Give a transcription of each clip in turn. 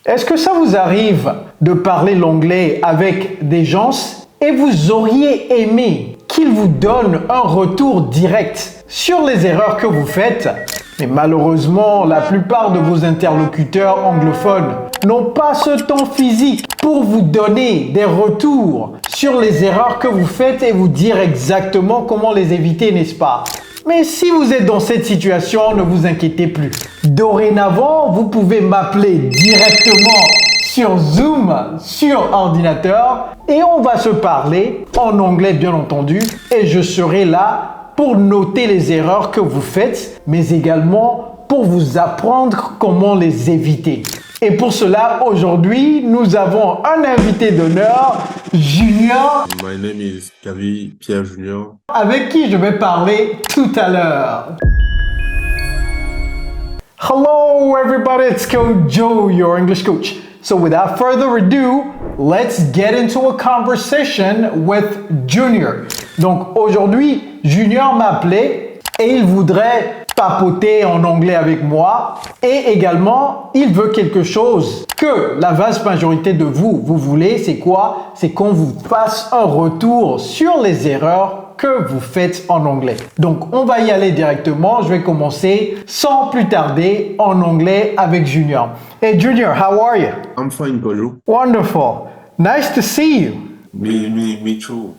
Est-ce que ça vous arrive de parler l'anglais avec des gens et vous auriez aimé qu'ils vous donnent un retour direct sur les erreurs que vous faites? Mais malheureusement, la plupart de vos interlocuteurs anglophones n'ont pas ce temps physique pour vous donner des retours sur les erreurs que vous faites et vous dire exactement comment les éviter, n'est-ce pas? Mais si vous êtes dans cette situation, ne vous inquiétez plus. Dorénavant, vous pouvez m'appeler directement sur Zoom, sur ordinateur, et on va se parler en anglais bien entendu, et je serai là pour noter les erreurs que vous faites, mais également pour vous apprendre comment les éviter. Et pour cela, aujourd'hui, nous avons un invité d'honneur, Junior. My name is Gavi Pierre Junior. Avec qui je vais parler tout à l'heure. Hello everybody, it's Coach Joe, your English coach. So without further ado, let's get into a conversation with Junior. Donc aujourd'hui, Junior m'a appelé et il voudrait papoter en anglais avec moi et également il veut quelque chose que la vaste majorité de vous voulez, c'est quoi? C'est qu'on vous fasse un retour sur les erreurs que vous faites en anglais. Donc on va y aller directement, je vais commencer sans plus tarder en anglais avec Junior. Hey Junior, how are you? I'm fine, Golo. Wonderful. Nice to see you. Me too.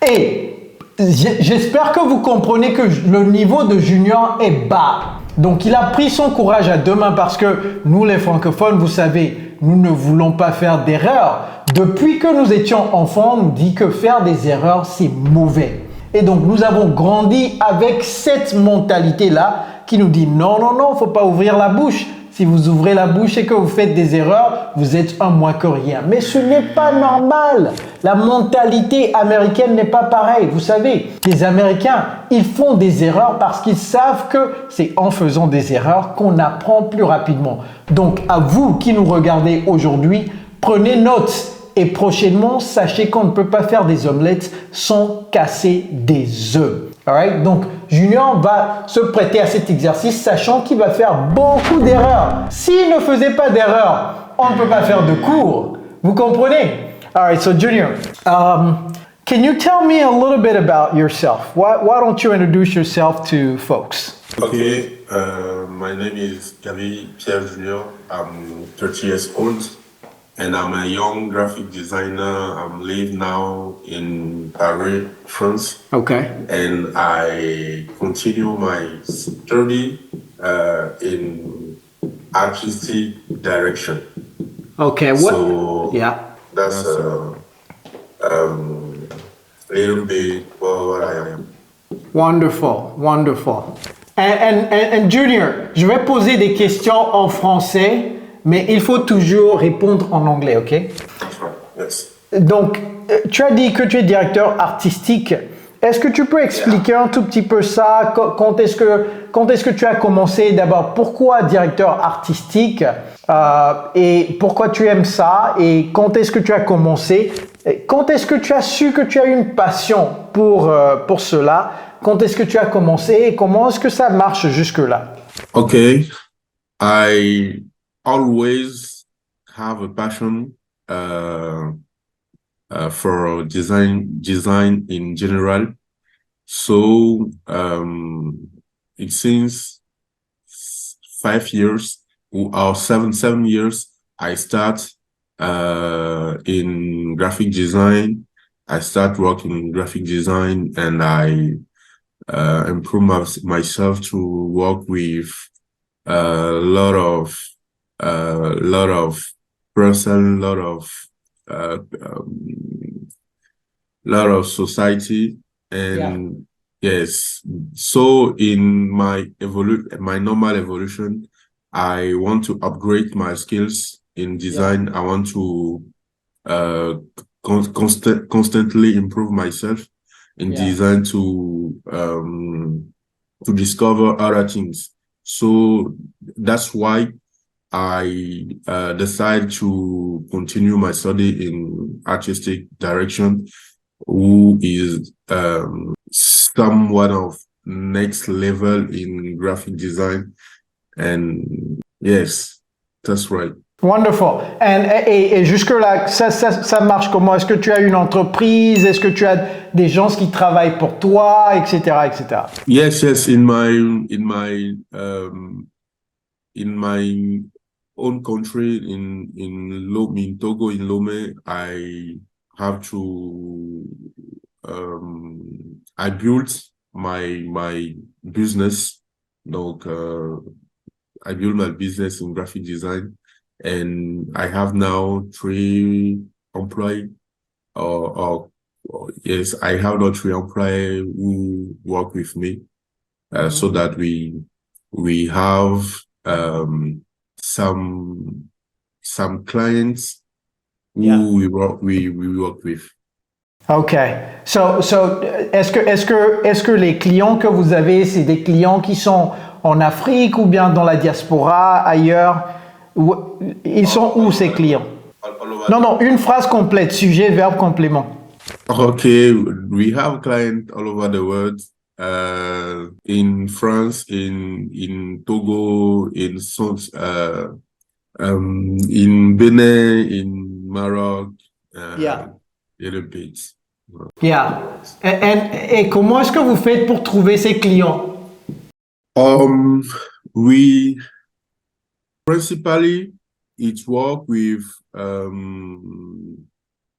Et j'espère que vous comprenez que le niveau de Junior est bas. Donc, il a pris son courage à deux mains parce que nous, les francophones, vous savez, nous ne voulons pas faire d'erreurs. Depuis que nous étions enfants, on nous dit que faire des erreurs, c'est mauvais. Et donc, nous avons grandi avec cette mentalité-là qui nous dit non, il ne faut pas ouvrir la bouche. Si vous ouvrez la bouche et que vous faites des erreurs, vous êtes un moins que rien. Mais ce n'est pas normal. La mentalité américaine n'est pas pareille. Vous savez, les Américains, ils font des erreurs parce qu'ils savent que c'est en faisant des erreurs qu'on apprend plus rapidement. Donc, à vous qui nous regardez aujourd'hui, prenez note. Et prochainement, sachez qu'on ne peut pas faire des omelettes sans casser des œufs. Alright? Donc, Junior va se prêter à cet exercice, sachant qu'il va faire beaucoup d'erreurs. S'il ne faisait pas d'erreurs, on ne peut pas faire de cours. Vous comprenez? Alright, so Junior, can you tell me a little bit about yourself? Why don't you introduce yourself to folks? Okay, my name is Gavi Pierre Junior. I'm 30 years old and I'm a young graphic designer. I'm live now in Paris, France. Okay. And I continue my study in artistic direction. Okay, So yeah. that's a little bit what I am. Wonderful, wonderful. And Junior, je vais poser des questions en français, mais il faut toujours répondre en anglais, ok? That's right, yes. Donc, tu as dit que tu es directeur artistique. Est-ce que tu peux expliquer un tout petit peu ça? Quand est-ce que tu as commencé? D'abord, pourquoi directeur artistique? Et pourquoi tu aimes ça? Et quand est-ce que tu as commencé? Quand est-ce que tu as su que tu as une passion pour cela? Quand est-ce que tu as commencé? Et comment est-ce que ça marche jusque-là? Okay, I always have a passion for design in general. So it seems 5 years or seven years I start in graphic design. I start working in graphic design and I improve myself to work with a lot of person, lot of society, and yes. So in my normal evolution, I want to upgrade my skills in design. I want to constantly improve myself in design to discover other things. So that's why I decided to continue my study in artistic direction, who is somewhat of next level in graphic design. And yes, that's right. Wonderful. Et jusque-là, ça marche comment? Est-ce que tu as une entreprise? Est-ce que tu as des gens qui travaillent pour toi, etc., etc.? Yes, yes. In my own country, in Togo, in Lomé, I built my business. Donc, I built my business in graphic design, and I have now 3 employees. Yes, I have now 3 employees who work with me, so that we have some clients who we work with. OK. So, est-ce que les clients que vous avez, c'est des clients qui sont en Afrique ou bien dans la diaspora, ailleurs? Ils sont où ces clients? Non, une phrase complète, sujet, verbe, complément. Okay, we have clients all over the world. In France, in Togo, in Benin, in Maroc, little bit. Yeah. Et comment est-ce que vous faites pour trouver ces clients? We principally work with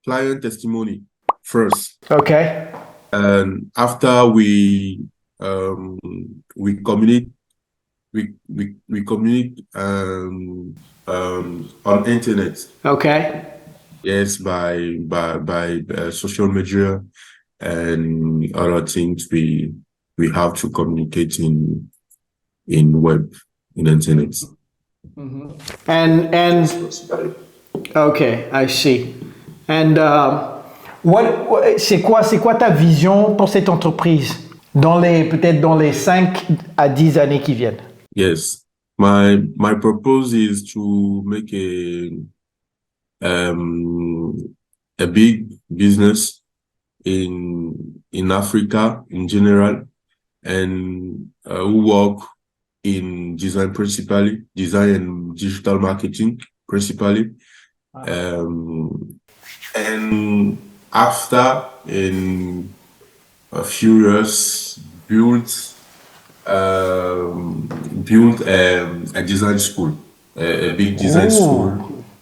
client testimony first. Okay. And after we communicate on internet. Okay. Yes, by social media and other things. We have to communicate in web, in internet. And okay, I see. And c'est quoi ta vision pour cette entreprise peut-être dans les 5 à 10 années qui viennent? Yes, my purpose is to make a big business in Africa in general, and who work in design principally, design and digital marketing principally. And after, in a few years, built a design school, a big design school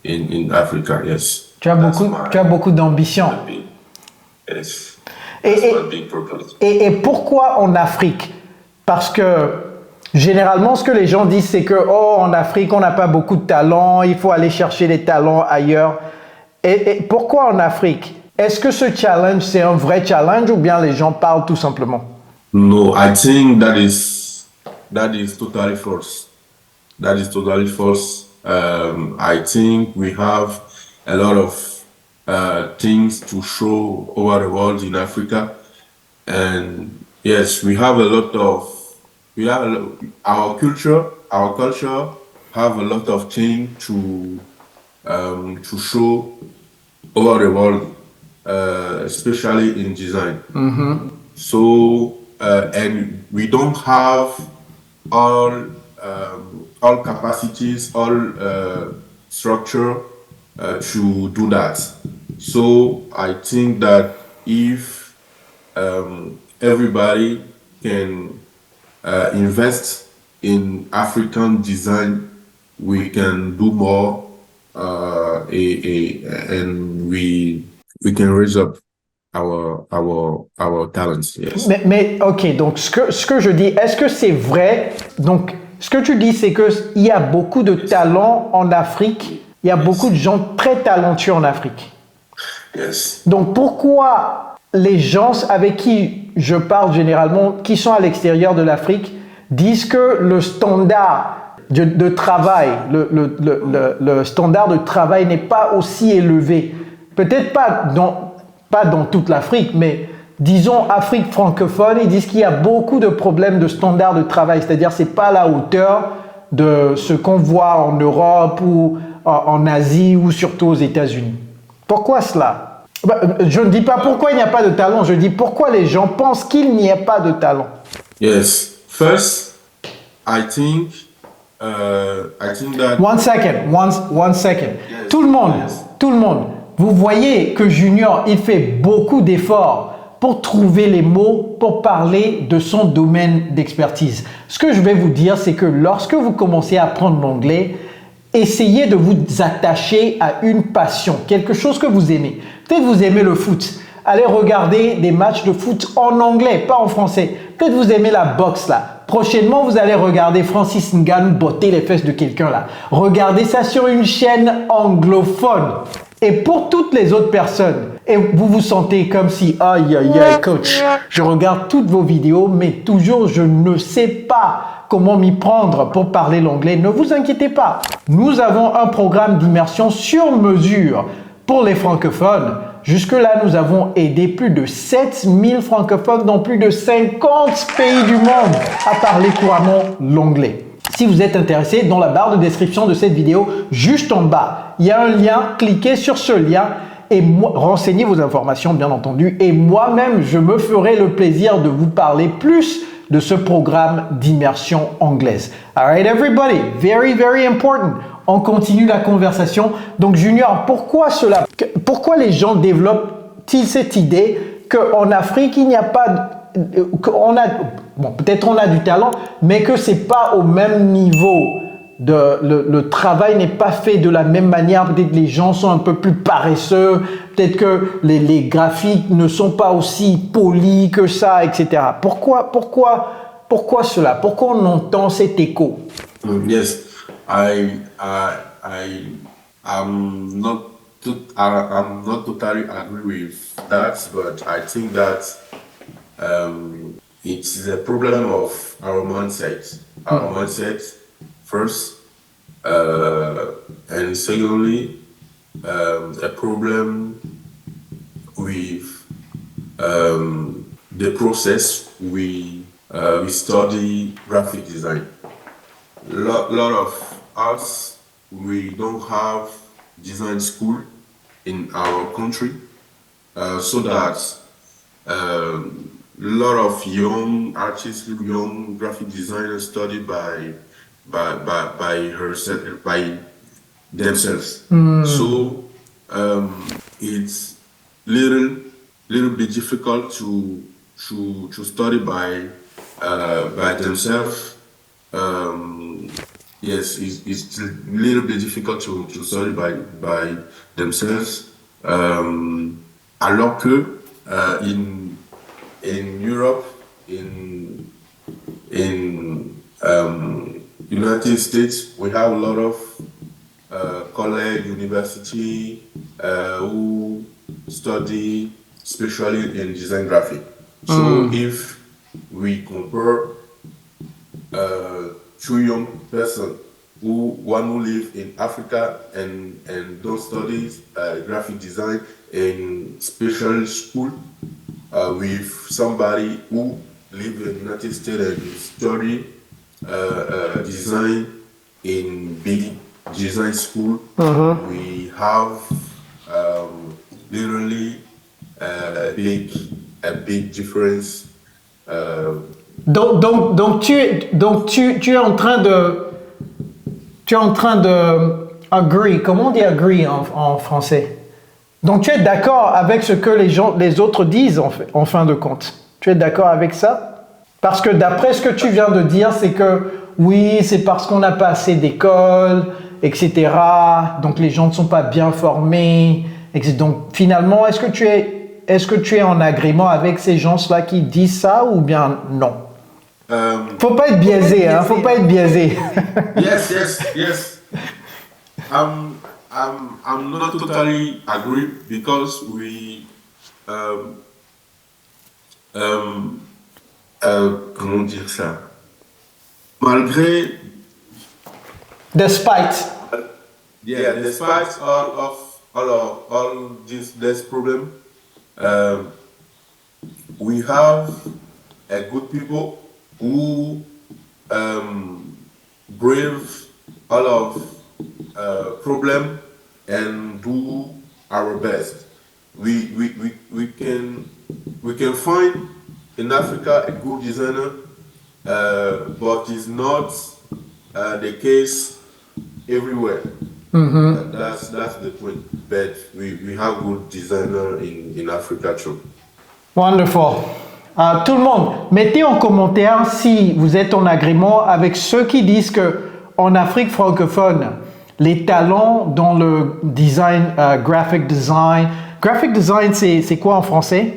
in Africa. Yes. Tu as beaucoup d'ambition. Yes. That's my big purpose. Et pourquoi en Afrique? Parce que généralement, ce que les gens disent, c'est que en Afrique, on n'a pas beaucoup de talent, il faut aller chercher les talents ailleurs. Et pourquoi en Afrique? Est-ce que ce challenge, c'est un vrai challenge ou bien les gens parlent tout simplement? No, I think that is totally false. That is totally false. I think we have a lot of things to show over the world in Africa, and yes, we have our culture have a lot of things to show over the world, especially in design. So, and we don't have all capacities, all structure to do that. So I think that if everybody can invest in African design, we can do more, and we can raise up our talents. Yes. Mais ok, donc ce que je dis, est-ce que c'est vrai? Donc ce que tu dis, c'est qu'il y a beaucoup de talents en Afrique, il y a beaucoup de gens très talentueux en Afrique. Yes. Donc pourquoi les gens avec qui je parle généralement, qui sont à l'extérieur de l'Afrique, disent que le standard de travail, le standard de travail n'est pas aussi élevé? Peut-être pas dans toute l'Afrique, mais disons Afrique francophone, ils disent qu'il y a beaucoup de problèmes de standard de travail, c'est-à-dire c'est pas à la hauteur de ce qu'on voit en Europe ou en Asie ou surtout aux États-Unis. Pourquoi cela? Je ne dis pas pourquoi il n'y a pas de talent, je dis pourquoi les gens pensent qu'il n'y a pas de talent. Yes. First, I think I think that One second, one second. Yes, Tout le monde, yes. tout le monde. Vous voyez que Junior, il fait beaucoup d'efforts pour trouver les mots pour parler de son domaine d'expertise. Ce que je vais vous dire, c'est que lorsque vous commencez à apprendre l'anglais, essayez de vous attacher à une passion, quelque chose que vous aimez. Peut-être vous aimez le foot. Allez regarder des matchs de foot en anglais, pas en français. Peut-être vous aimez la boxe là. Prochainement, vous allez regarder Francis Ngannou botter les fesses de quelqu'un là. Regardez ça sur une chaîne anglophone. Et pour toutes les autres personnes, et vous vous sentez comme si, aïe, aïe, aïe, coach, je regarde toutes vos vidéos, mais toujours je ne sais pas comment m'y prendre pour parler l'anglais. Ne vous inquiétez pas. Nous avons un programme d'immersion sur mesure pour les francophones. Jusque-là, nous avons aidé plus de 7000 francophones dans plus de 50 pays du monde à parler couramment l'anglais. Si vous êtes intéressé, dans la barre de description de cette vidéo, juste en bas, il y a un lien. Cliquez sur ce lien et renseignez vos informations, bien entendu. Et moi-même, je me ferai le plaisir de vous parler plus de ce programme d'immersion anglaise. All right, everybody, very, very important. On continue la conversation. Donc, Junior, pourquoi cela? Pourquoi les gens développent-ils cette idée qu'en Afrique, il n'y a pas... bon, peut-être on a du talent, mais que c'est pas au même niveau. Le travail n'est pas fait de la même manière. Peut-être les gens sont un peu plus paresseux. Peut-être que les graphiques ne sont pas aussi polis que ça, etc. Pourquoi cela? Pourquoi on entend cet écho? Yes, I'm I'm not totally agree with that, but I think that it's a problem of our mindset. Our mindset first, and secondly, a problem with the process we study graphic design. Lot of us, we don't have design school in our country, so that a lot of young artists, young graphic designers study by themselves. So it's little bit difficult to study by themselves. Yes, it's a little bit difficult to study by themselves. Alors que in Europe, in United States, we have a lot of college, university who study especially in design graphic. So if we compare two young person one who live in Africa and don't study graphic design in special school with somebody who live in the United States and study design in big design school, we have literally a big difference. Donc tu es en train de agree. Comment on dit agree en français? Donc tu es d'accord avec ce que les autres disent en fin de compte. Tu es d'accord avec ça? Parce que d'après ce que tu viens de dire, c'est que oui, c'est parce qu'on n'a pas assez d'écoles, etc. Donc les gens ne sont pas bien formés. Donc finalement, est-ce que tu es en agrément avec ces gens-là qui disent ça ou bien non? Faut pas être biaisé, hein. Faut pas être biaisé. Yes. I'm not totally agree because we comment dire ça? Malgré Despite all this problem, we have a good people who brave all of problem and do our best. We can find in Africa a good designer, but it's not the case everywhere. That's the point. But we have good designer in Africa too. Wonderful. Tout le monde, mettez en commentaire si vous êtes en agrément avec ceux qui disent que en Afrique francophone, les talents dans le design, graphic design c'est quoi en français?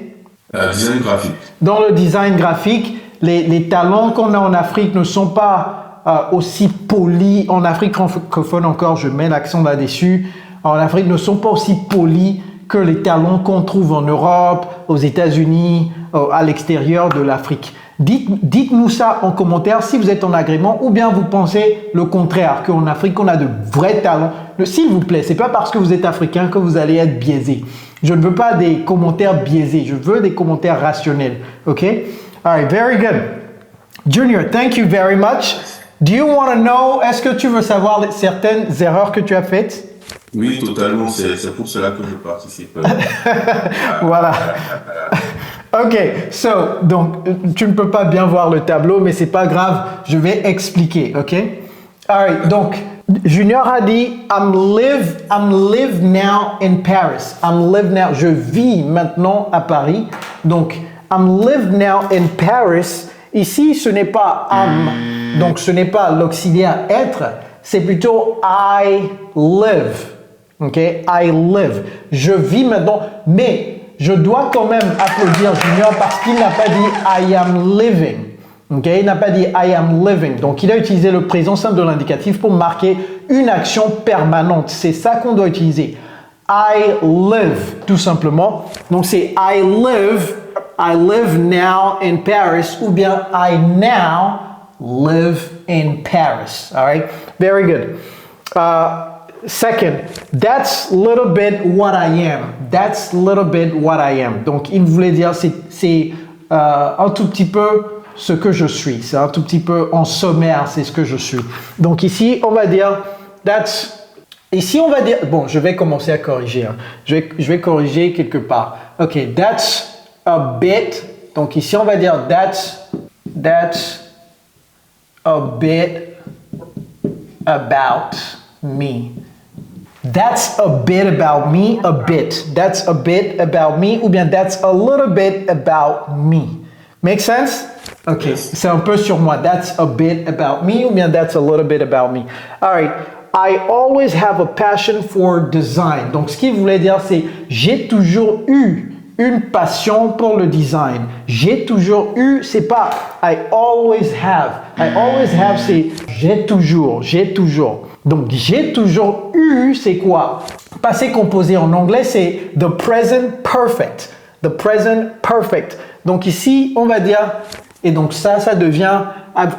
Design graphique. Dans le design graphique, les talents qu'on a en Afrique ne sont pas aussi polis. En Afrique francophone encore, je mets l'accent là-dessus. En Afrique, ne sont pas aussi polis que les talents qu'on trouve en Europe, aux États-Unis, à l'extérieur de l'Afrique. Dites-nous ça en commentaire si vous êtes en agrément ou bien vous pensez le contraire, qu'en Afrique, on a de vrais talents. S'il vous plaît, c'est pas parce que vous êtes africain que vous allez être biaisé. Je ne veux pas des commentaires biaisés, je veux des commentaires rationnels. OK? All right, very good. Junior, thank you very much. Do you want to know, est-ce que tu veux savoir certaines erreurs que tu as faites? Oui, totalement. C'est pour cela que je participe. Voilà. Ok, donc tu ne peux pas bien voir le tableau, mais c'est pas grave, je vais expliquer, ok? Alright, donc Junior a dit I'm live now in Paris. Je vis maintenant à Paris. Donc I'm live now in Paris. Ici, ce n'est pas am, donc ce n'est pas l'auxiliaire être, c'est plutôt I live. Ok, I live. Je vis maintenant, mais je dois quand même applaudir Junior parce qu'il n'a pas dit I am living. Ok, il n'a pas dit I am living. Donc il a utilisé le présent simple de l'indicatif pour marquer une action permanente. C'est ça qu'on doit utiliser. I live, tout simplement. Donc c'est I live now in Paris ou bien I now live in Paris. All right, very good. Second, that's a little bit what I am. That's a little bit what I am. Donc, il voulait dire, c'est un tout petit peu ce que je suis. C'est un tout petit peu en sommaire, c'est ce que je suis. Donc, ici, on va dire, bon, je vais commencer à corriger. Hein. Je vais corriger quelque part. OK, that's a bit. Donc, ici, on va dire, that's a bit about me. That's a bit about me, a bit. That's a bit about me, ou bien that's a little bit about me. Make sense? Ok, c'est un peu sur moi. That's a bit about me, ou bien that's a little bit about me. All right. I always have a passion for design. Donc, ce qu'il voulait dire, c'est j'ai toujours eu une passion pour le design. J'ai toujours eu, c'est pas I always have. I always have, c'est j'ai toujours. Donc, j'ai toujours eu, c'est quoi? Passé composé en anglais, c'est the present perfect. The present perfect. Donc, ici, on va dire, et donc ça devient I have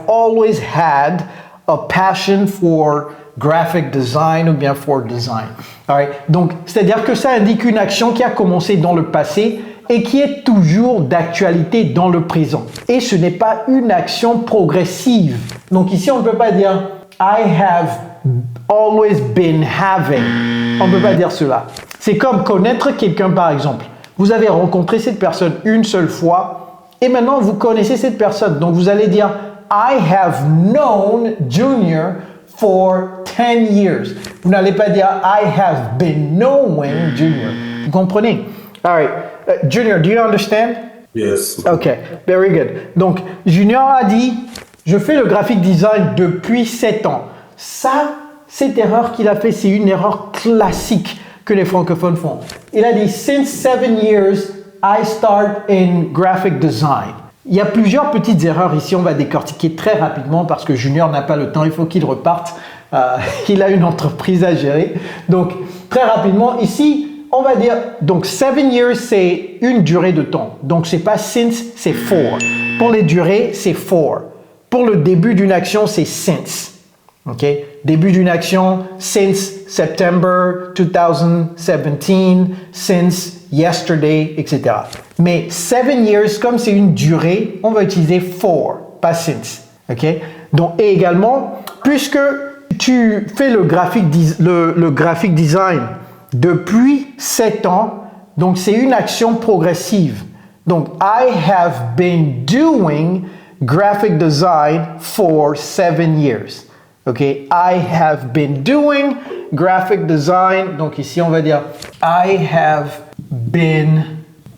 always had a passion for graphic design ou bien for design. All right? Donc, c'est-à-dire que ça indique une action qui a commencé dans le passé et qui est toujours d'actualité dans le présent. Et ce n'est pas une action progressive. Donc ici, on ne peut pas dire I have always been having. On ne peut pas dire cela. C'est comme connaître quelqu'un, par exemple. Vous avez rencontré cette personne une seule fois et maintenant vous connaissez cette personne. Donc vous allez dire I have known Junior for 10 years. Vous n'allez pas dire I have been knowing Junior. Vous comprenez? All right. Junior, do you understand? Yes. Okay, very good. Donc, Junior a dit, je fais le graphic design depuis 7 ans. Ça, cette erreur qu'il a fait, c'est une erreur classique que les francophones font. Il a dit, since 7 years, I start in graphic design. Il y a plusieurs petites erreurs ici, on va décortiquer très rapidement parce que Junior n'a pas le temps, il faut qu'il reparte. Il a une entreprise à gérer. Donc, très rapidement, ici, on va dire, donc 7 years, c'est une durée de temps. Donc, c'est pas since, c'est for. Pour les durées, c'est for. Pour le début d'une action, c'est since. OK? Début d'une action, since September 2017, since yesterday, etc. Mais 7 years, comme c'est une durée, on va utiliser for, pas since. OK? Donc, et également, puisque tu fais le graphic design depuis 7 ans, donc c'est une action progressive. Donc, I have been doing graphic design for 7 years. Okay, I have been doing graphic design. Donc ici, on va dire I have been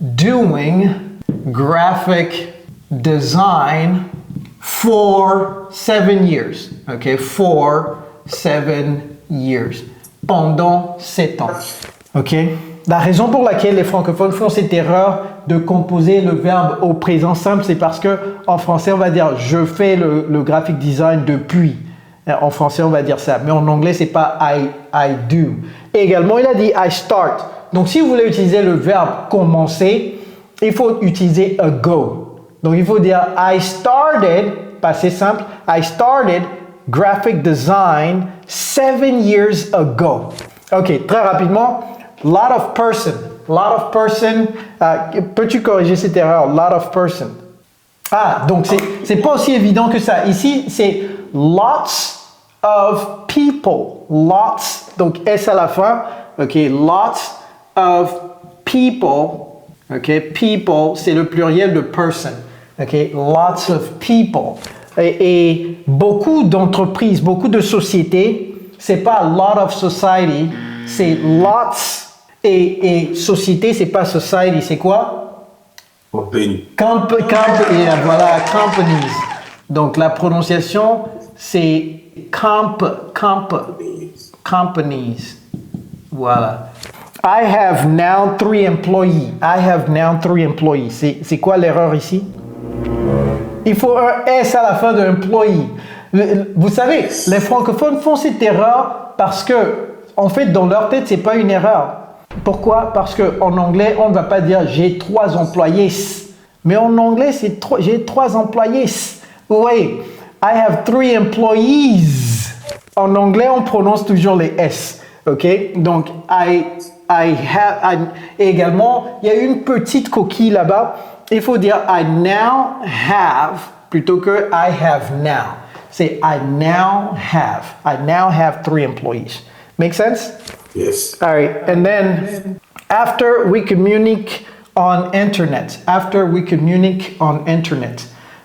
doing graphic design for 7 years. Okay, for 7 years. Pendant 7 ans. Ok? La raison pour laquelle les francophones font cette erreur de composer le verbe au présent simple, c'est parce que en français, on va dire je fais le graphic design depuis. En français, on va dire ça. Mais en anglais, c'est pas I do. Et également, il a dit I start. Donc, si vous voulez utiliser le verbe commencer, il faut utiliser a go. Donc, il faut dire I started, passé simple, I started graphic design 7 years ago. Ok, très rapidement. Lot of person. Peux-tu corriger cette erreur? Lot of person. Ah, donc c'est pas aussi évident que ça. Ici, c'est lots of people. Lots, donc S à la fin. Ok, lots of people. Ok, people, c'est le pluriel de person. Ok, lots of people. Et beaucoup d'entreprises, beaucoup de sociétés, c'est pas lot of society, c'est lots. Et société, c'est pas society, c'est quoi? Company. Voilà, companies. Donc la prononciation, c'est companies. Voilà. I have now 3 employees. C'est quoi l'erreur ici? Il faut un S à la fin de employee. Vous savez, les francophones font cette erreur parce que, en fait, dans leur tête, c'est pas une erreur. Pourquoi? Parce qu'en anglais, on ne va pas dire j'ai 3 employés. Mais en anglais, c'est j'ai 3 employés. Oui, I have 3 employees. En anglais, on prononce toujours les S. Ok? Donc, et également, il y a une petite coquille là-bas. Il faut dire I now have plutôt que I have now. C'est I now have 3 employees. Make sense? Yes. All right, and then after we communicate on internet.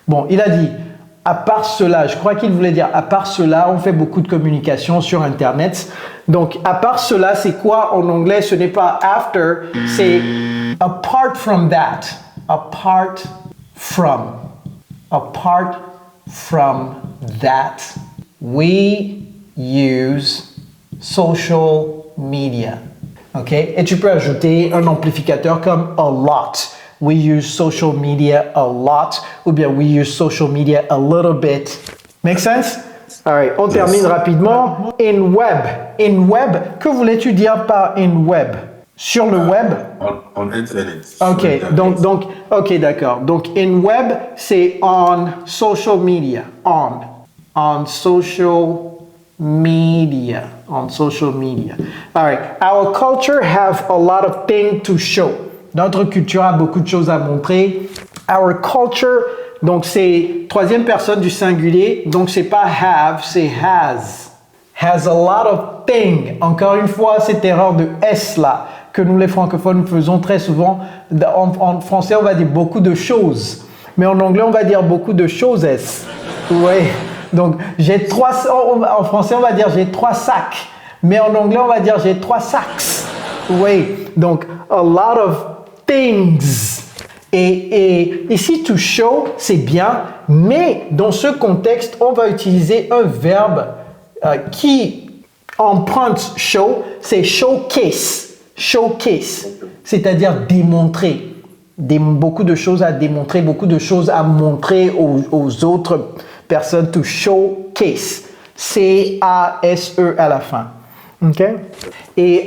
Bon, il a dit, à part cela, je crois qu'il voulait dire, à part cela, on fait beaucoup de communication sur internet. Donc, à part cela, c'est quoi en anglais? Ce n'est pas after, c'est apart from that. Apart from that, we use social media. OK? Et tu peux ajouter un amplificateur comme a lot. We use social media a lot. Ou bien we use social media a little bit. Make sense? All right. On termine rapidement. In web. Que voulais-tu dire par in web? Sur le web? On Internet. OK. Donc, OK, d'accord. Donc, in web, c'est on social media. On social media. All right. Our culture have a lot of things to show. Notre culture a beaucoup de choses à montrer. Our culture, donc c'est troisième personne du singulier. Donc c'est pas have, c'est has. Has a lot of things. Encore une fois, cette erreur de S là, que nous les francophones faisons très souvent. En français, on va dire beaucoup de choses. Mais en anglais, on va dire beaucoup de choses. Oui. Donc, en français, on va dire j'ai 3 sacs. Mais en anglais, on va dire j'ai 3 sacs. Oui. Donc, a lot of things. Et ici, to show, c'est bien. Mais dans ce contexte, on va utiliser un verbe qui emprunte show. C'est showcase. Showcase. C'est-à-dire démontrer. Beaucoup de choses à démontrer, beaucoup de choses à montrer aux autres personnes, to showcase. C-A-S-E à la fin. OK? Et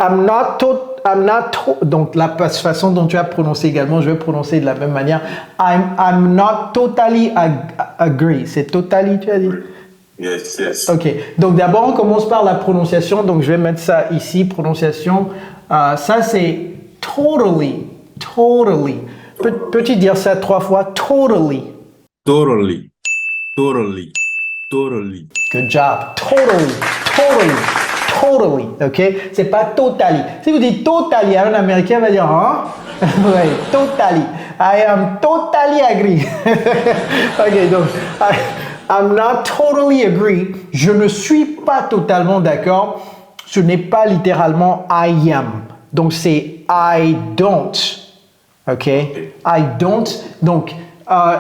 donc la façon dont tu as prononcé également, je vais prononcer de la même manière. I'm not totally agree. C'est totally, tu as dit? Yes. OK. Donc d'abord, on commence par la prononciation. Donc je vais mettre ça ici, prononciation. Ça, c'est totally. Peux-tu dire ça 3 fois? Totally. Good job. Totally. OK? C'est pas totally. Si vous dites totally, un Américain va dire, hein? Oui, totally. I am totally agree. Ok, donc, I'm not totally agree. Je ne suis pas totalement d'accord. Ce n'est pas littéralement I am. Donc, c'est I don't. Ok? I don't. Donc,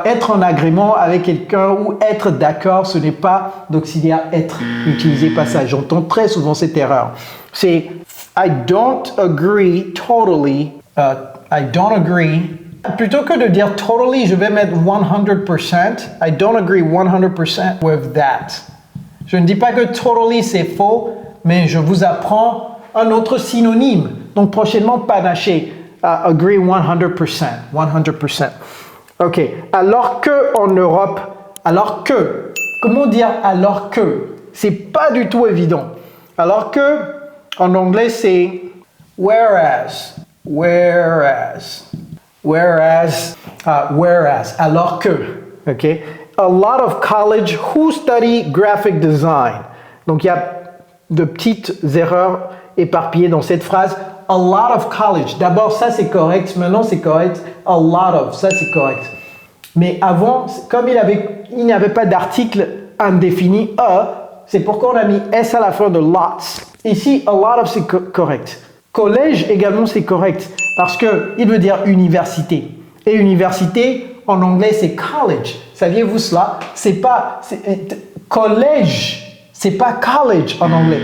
être en agrément avec quelqu'un ou être d'accord, ce n'est pas d'auxiliaire être. N'utilisez pas ça. J'entends très souvent cette erreur. C'est I don't agree totally. I don't agree. Plutôt que de dire totally, je vais mettre 100%. I don't agree 100% with that. Je ne dis pas que totally c'est faux, mais je vous apprends un autre synonyme. Donc prochainement, panaché. Agree 100%. 100%. Ok. Alors que en Europe, alors que, comment dire alors que? C'est pas du tout évident. Alors que, en anglais, c'est whereas. Whereas. Whereas. Whereas. Alors que. Ok. A lot of college who study graphic design. Donc, il y a de petites erreurs éparpillées dans cette phrase. A lot of college. D'abord, ça c'est correct. Maintenant, c'est correct. A lot of. Ça c'est correct. Mais avant, comme il n'y avait pas d'article indéfini c'est pourquoi on a mis S à la fin de lots. Ici, a lot of c'est correct. Collège également c'est correct parce que il veut dire université. Et université en anglais c'est college. Saviez-vous cela? Collège, c'est pas college en anglais.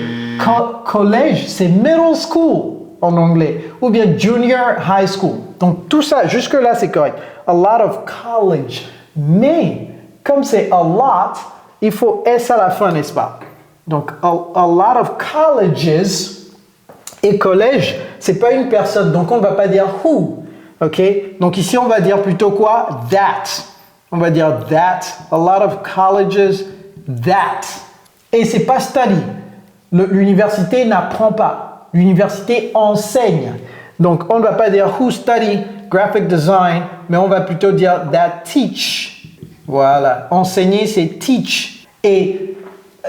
Collège c'est middle school en anglais ou bien junior high school. Donc tout ça jusque là c'est correct. A lot of college. Mais comme c'est a lot, il faut S à la fin, n'est-ce pas? Donc a lot of colleges. Et collège, c'est pas une personne, donc on ne va pas dire who, ok? Donc ici, on va dire plutôt quoi? That. On va dire that. A lot of colleges, that. Et c'est pas study. L'université n'apprend pas. L'université enseigne. Donc on ne va pas dire who study graphic design, mais on va plutôt dire that teach. Voilà. Enseigner, c'est teach. Et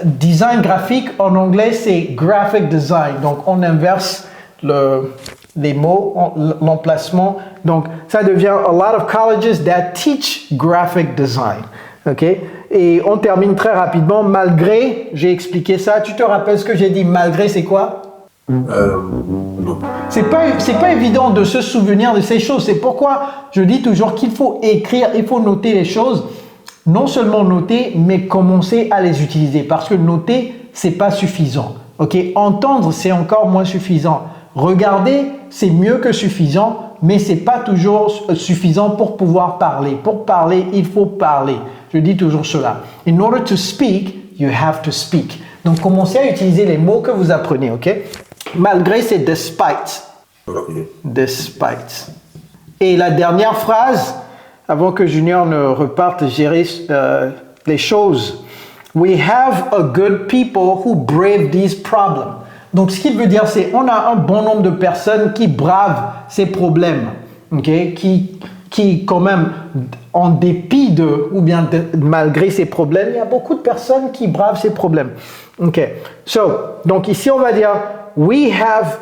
design graphique, en anglais, c'est graphic design. Donc, on inverse les mots, l'emplacement. Donc, ça devient a lot of colleges that teach graphic design. OK? Et on termine très rapidement. Malgré, j'ai expliqué ça. Tu te rappelles ce que j'ai dit? Malgré, c'est quoi? Non. C'est pas évident de se souvenir de ces choses. C'est pourquoi je dis toujours qu'il faut écrire, il faut noter les choses. Non seulement noter, mais commencer à les utiliser. Parce que noter, c'est pas suffisant. Ok? Entendre, c'est encore moins suffisant. Regarder, c'est mieux que suffisant, mais c'est pas toujours suffisant pour pouvoir parler. Pour parler, il faut parler. Je dis toujours cela. In order to speak, you have to speak. Donc, commencez à utiliser les mots que vous apprenez, ok? Malgré, c'est despite. Okay. Despite. Et la dernière phrase, avant que Junior ne reparte gérer les choses. We have a good people who brave these problems. Donc, ce qu'il veut dire, c'est on a un bon nombre de personnes qui bravent ces problèmes. Okay? Qui quand même, en dépit de, ou bien malgré ces problèmes, il y a beaucoup de personnes qui bravent ces problèmes. OK. Donc ici, on va dire, we have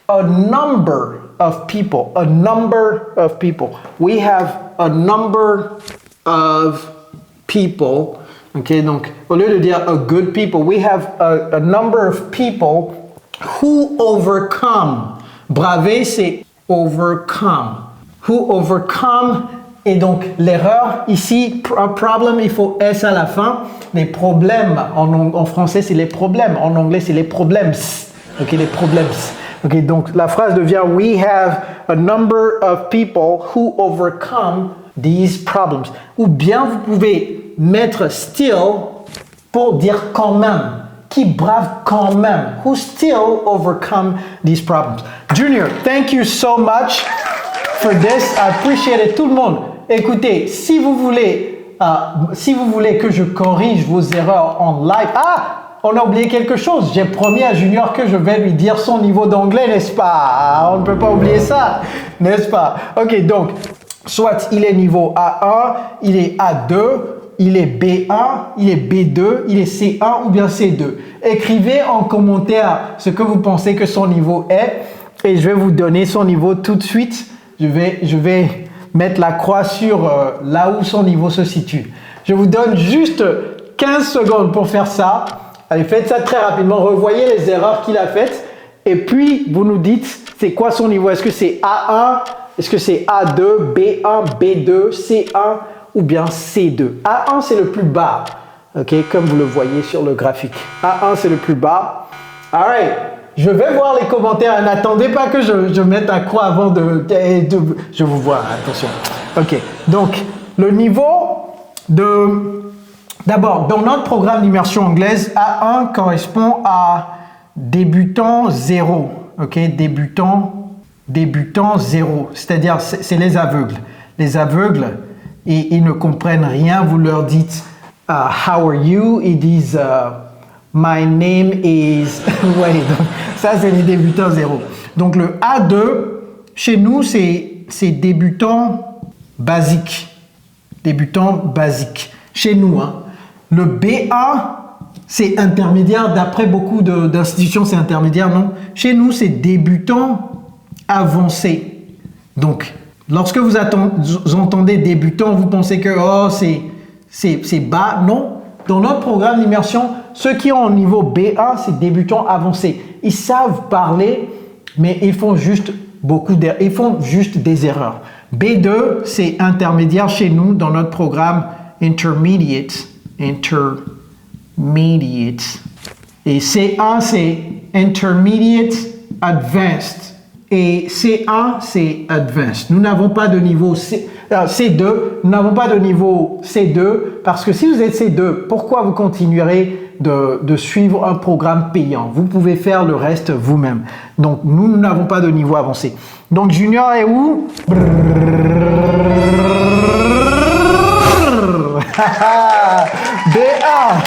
a number of people. A number of people. We have a number of people. OK. Donc, au lieu de dire a good people, we have a number of people who overcome. Braver, c'est overcome. Who overcome. Et donc, l'erreur ici, un problem, il faut S à la fin. Les problèmes, en français, c'est les problèmes. En anglais, c'est les problèmes. OK, les problèmes. OK, donc la phrase devient we have a number of people who overcome these problems. Ou bien vous pouvez mettre still pour dire quand même. Qui brave quand même. Who still overcome these problems. Junior, thank you so much for this. I appreciate it. Tout le monde, écoutez, si vous voulez que je corrige vos erreurs en live. Ah, on a oublié quelque chose. J'ai promis à Junior que je vais lui dire son niveau d'anglais, n'est-ce pas? On ne peut pas oublier ça, n'est-ce pas? Ok, donc, soit il est niveau A1, il est A2, il est B1, il est B2, il est C1 ou bien C2. Écrivez en commentaire ce que vous pensez que son niveau est et je vais vous donner son niveau tout de suite. Je vais mettre la croix sur là où son niveau se situe. Je vous donne juste 15 secondes pour faire ça. Allez, faites ça très rapidement. Revoyez les erreurs qu'il a faites. Et puis, vous nous dites, c'est quoi son niveau? Est-ce que c'est A1? Est-ce que c'est A2, B1, B2, C1 ou bien C2? A1, c'est le plus bas. OK, comme vous le voyez sur le graphique. A1, c'est le plus bas. All right. Je vais voir les commentaires. N'attendez pas que je mette un croix avant de... Je vous vois, attention. OK. Donc, le niveau de... D'abord, dans notre programme d'immersion anglaise, A1 correspond à débutant 0. OK? Débutant 0. C'est-à-dire, c'est les aveugles. Les aveugles, ils ne comprennent rien. Vous leur dites how are you? Ils disent my name is... ouais, donc, ça, c'est les débutants 0. Donc, le A2, chez nous, c'est débutant basique. Débutant basique. Chez nous, hein. Le B1, c'est intermédiaire. D'après beaucoup d'institutions, c'est intermédiaire, non? Chez nous, c'est débutant avancé. Donc, lorsque vous entendez débutant, vous pensez que oh, c'est bas. Non. Dans notre programme d'immersion, ceux qui ont un niveau B1, c'est débutant avancé. Ils savent parler, mais ils font juste ils font juste des erreurs. B2, c'est intermédiaire chez nous dans notre programme intermediate. Et C1, c'est intermediate advanced. Et C1, c'est advanced. Nous n'avons pas de niveau C2. Nous n'avons pas de niveau C2 parce que si vous êtes C2, pourquoi vous continuerez de suivre un programme payant? Vous pouvez faire le reste vous-même. Donc, nous n'avons pas de niveau avancé. Donc, junior est où? B1.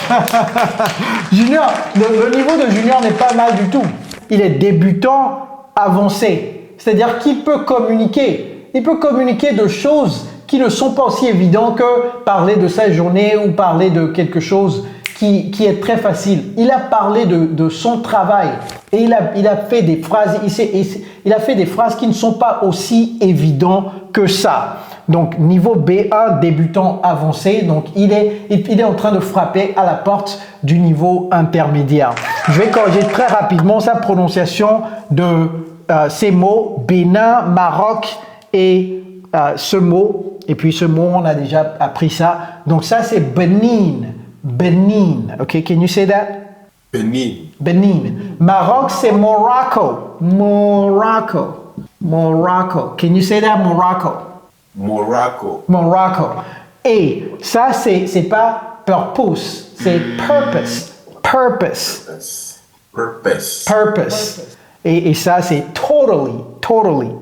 Junior, le niveau de junior n'est pas mal du tout. Il est débutant avancé. C'est-à-dire qu'il peut communiquer. Il peut communiquer de choses qui ne sont pas aussi évidentes que parler de sa journée ou parler de quelque chose qui est très facile. Il a parlé de son travail et il a fait des phrases. Il a fait des phrases qui ne sont pas aussi évidentes que ça. Donc, niveau B1, débutant avancé. Donc, il est en train de frapper à la porte du niveau intermédiaire. Je vais corriger très rapidement sa prononciation de ces mots, Bénin, Maroc et ce mot. Et puis, ce mot, on a déjà appris ça. Donc, ça, c'est Benin. Benin. OK, can you say that? Benin. Benin. Maroc, c'est Morocco. Morocco. Morocco. Can you say that? Morocco. Morocco. Morocco. Et ça, c'est pas purpose, c'est purpose. Purpose. Purpose. Purpose. Et ça, c'est totally. Totally.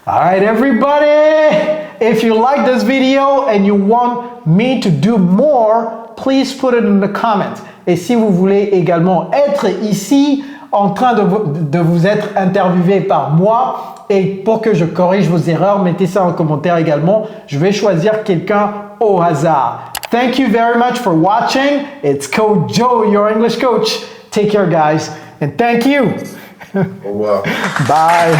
All right, everybody. If you like this video and you want me to do more, please put it in the comment. Et si vous voulez également être ici en train de vous être interviewé par moi et pour que je corrige vos erreurs, mettez ça en commentaire également. Je vais choisir quelqu'un au hasard. Thank you very much for watching. It's Coach Joe, your English coach. Take care, guys, and thank you. Au revoir. Bye.